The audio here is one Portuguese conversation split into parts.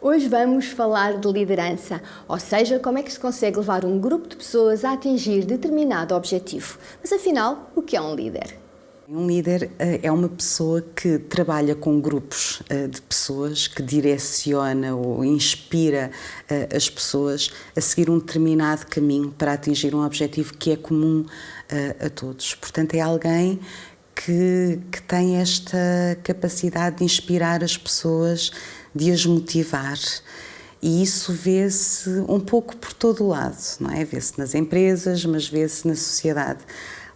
Hoje vamos falar de liderança, ou seja, como é que se consegue levar um grupo de pessoas a atingir determinado objetivo. Mas afinal, o que é um líder? Um líder é uma pessoa que trabalha com grupos de pessoas, que direciona ou inspira as pessoas a seguir um determinado caminho para atingir um objetivo que é comum a todos. Portanto, é alguém que tem esta capacidade de inspirar as pessoas, de as motivar. E isso vê-se um pouco por todo o lado, não é? Vê-se nas empresas, mas vê-se na sociedade.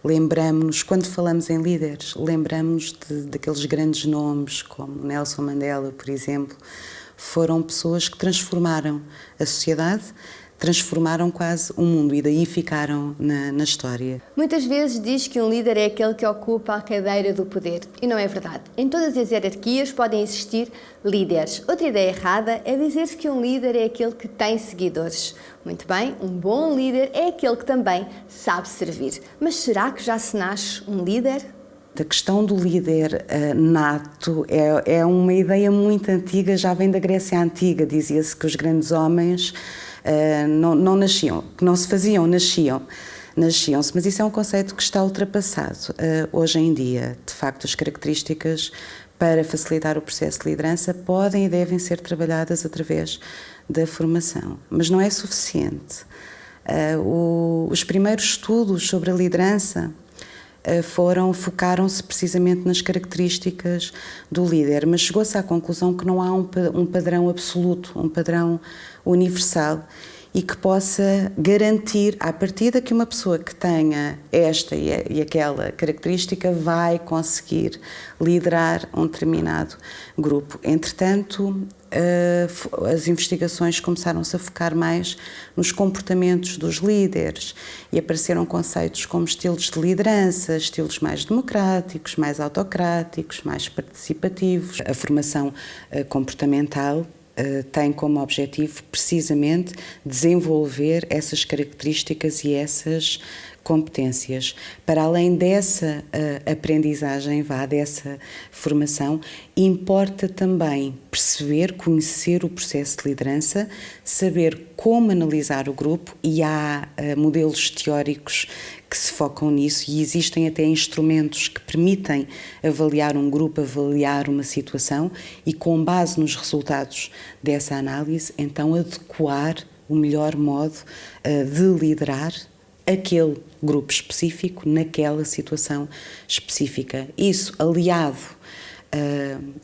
Lembramos-nos, quando falamos em líderes, lembramos daqueles grandes nomes como Nelson Mandela, por exemplo. Foram pessoas que transformaram a sociedade, transformaram quase o mundo e daí ficaram na história. Muitas vezes diz que um líder é aquele que ocupa a cadeira do poder e não é verdade. Em todas as hierarquias podem existir líderes. Outra ideia errada é dizer-se que um líder é aquele que tem seguidores. Muito bem, um bom líder é aquele que também sabe servir. Mas será que já se nasce um líder? A questão do líder nato é uma ideia muito antiga, já vem da Grécia Antiga. Dizia-se que os grandes homens não nasciam, que não se faziam, nasciam-se, mas isso é um conceito que está ultrapassado hoje em dia. De facto, as características para facilitar o processo de liderança podem e devem ser trabalhadas através da formação, mas não é suficiente. Os primeiros estudos sobre a liderança focaram-se precisamente nas características do líder, mas chegou-se à conclusão que não há um padrão absoluto, um padrão universal e que possa garantir à partida que uma pessoa que tenha esta e aquela característica vai conseguir liderar um determinado grupo. Entretanto, as investigações começaram-se a focar mais nos comportamentos dos líderes e apareceram conceitos como estilos de liderança, estilos mais democráticos, mais autocráticos, mais participativos. A formação comportamental tem como objetivo precisamente desenvolver essas características e essas competências. Para além dessa aprendizagem, dessa formação, importa também perceber, conhecer o processo de liderança, saber como analisar o grupo e há modelos teóricos que se focam nisso e existem até instrumentos que permitem avaliar um grupo, avaliar uma situação e com base nos resultados dessa análise, então adequar o melhor modo de liderar aquele grupo específico naquela situação específica. Isso aliado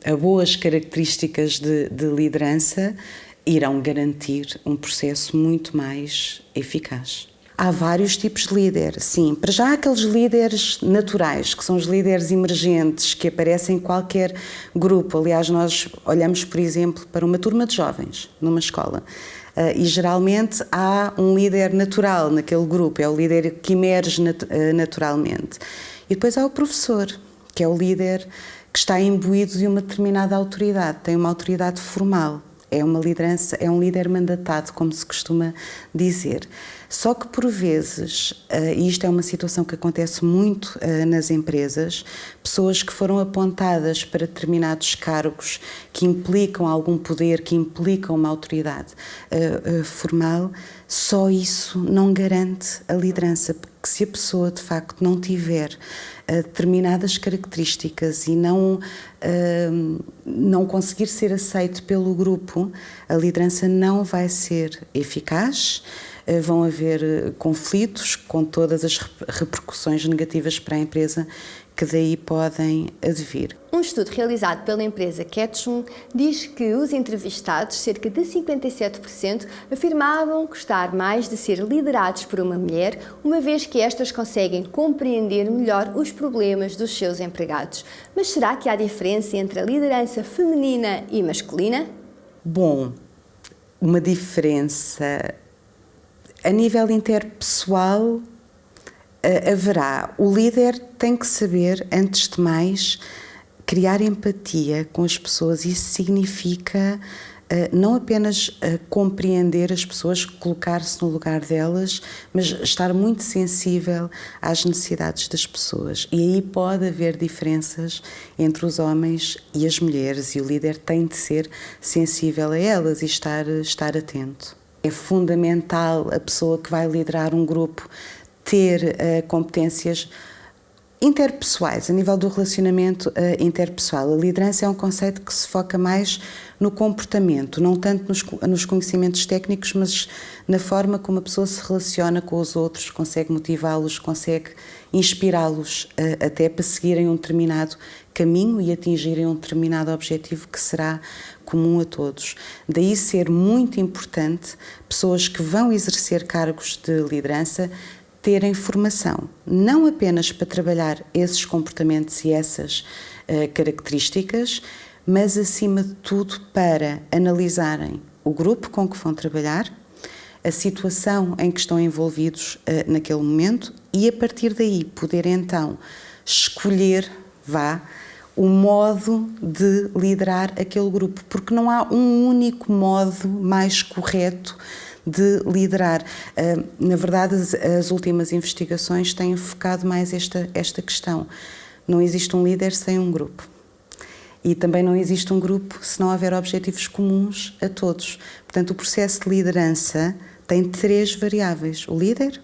a boas características de liderança irão garantir um processo muito mais eficaz. Há vários tipos de líder, sim. Para já há aqueles líderes naturais, que são os líderes emergentes, que aparecem em qualquer grupo. Aliás, nós olhamos, por exemplo, para uma turma de jovens, numa escola, e geralmente há um líder natural naquele grupo, é o líder que emerge naturalmente. E depois há o professor, que é o líder que está imbuído de uma determinada autoridade, tem uma autoridade formal. É uma liderança, é um líder mandatado, como se costuma dizer. Só que, por vezes, e isto é uma situação que acontece muito nas empresas, pessoas que foram apontadas para determinados cargos que implicam algum poder, que implicam uma autoridade formal, só isso não garante a liderança, porque se a pessoa, de facto, não tiver determinadas características e não conseguir ser aceito pelo grupo, a liderança não vai ser eficaz, vão haver conflitos com todas as repercussões negativas para a empresa que daí podem advir. Um estudo realizado pela empresa Ketchum diz que os entrevistados, cerca de 57%, afirmavam gostar mais de ser liderados por uma mulher, uma vez que estas conseguem compreender melhor os problemas dos seus empregados. Mas será que há diferença entre a liderança feminina e masculina? Bom, uma diferença a nível interpessoal haverá. O líder tem que saber, antes de mais, criar empatia com as pessoas. Isso significa não apenas compreender as pessoas, colocar-se no lugar delas, mas estar muito sensível às necessidades das pessoas. E aí pode haver diferenças entre os homens e as mulheres, e o líder tem de ser sensível a elas e estar atento. É fundamental a pessoa que vai liderar um grupo ter competências interpessoais, a nível do relacionamento interpessoal. A liderança é um conceito que se foca mais no comportamento, não tanto nos conhecimentos técnicos, mas na forma como a pessoa se relaciona com os outros, consegue motivá-los, consegue inspirá-los até para seguirem um determinado caminho e atingirem um determinado objetivo que será comum a todos. Daí ser muito importante pessoas que vão exercer cargos de liderança terem formação, não apenas para trabalhar esses comportamentos e essas características, mas acima de tudo para analisarem o grupo com que vão trabalhar, a situação em que estão envolvidos naquele momento e a partir daí poder então escolher, o modo de liderar aquele grupo, porque não há um único modo mais correto de liderar. Na verdade, as últimas investigações têm focado mais esta questão. Não existe um líder sem um grupo. E também não existe um grupo se não houver objetivos comuns a todos. Portanto, o processo de liderança tem 3 variáveis: o líder,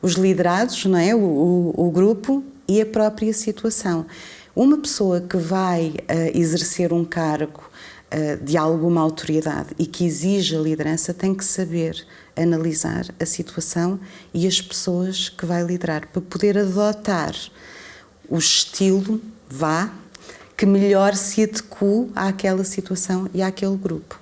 os liderados, não é? o grupo e a própria situação. Uma pessoa que vai exercer um cargo de alguma autoridade e que exige a liderança tem que saber analisar a situação e as pessoas que vai liderar para poder adotar o estilo, que melhor se adeque àquela situação e àquele grupo.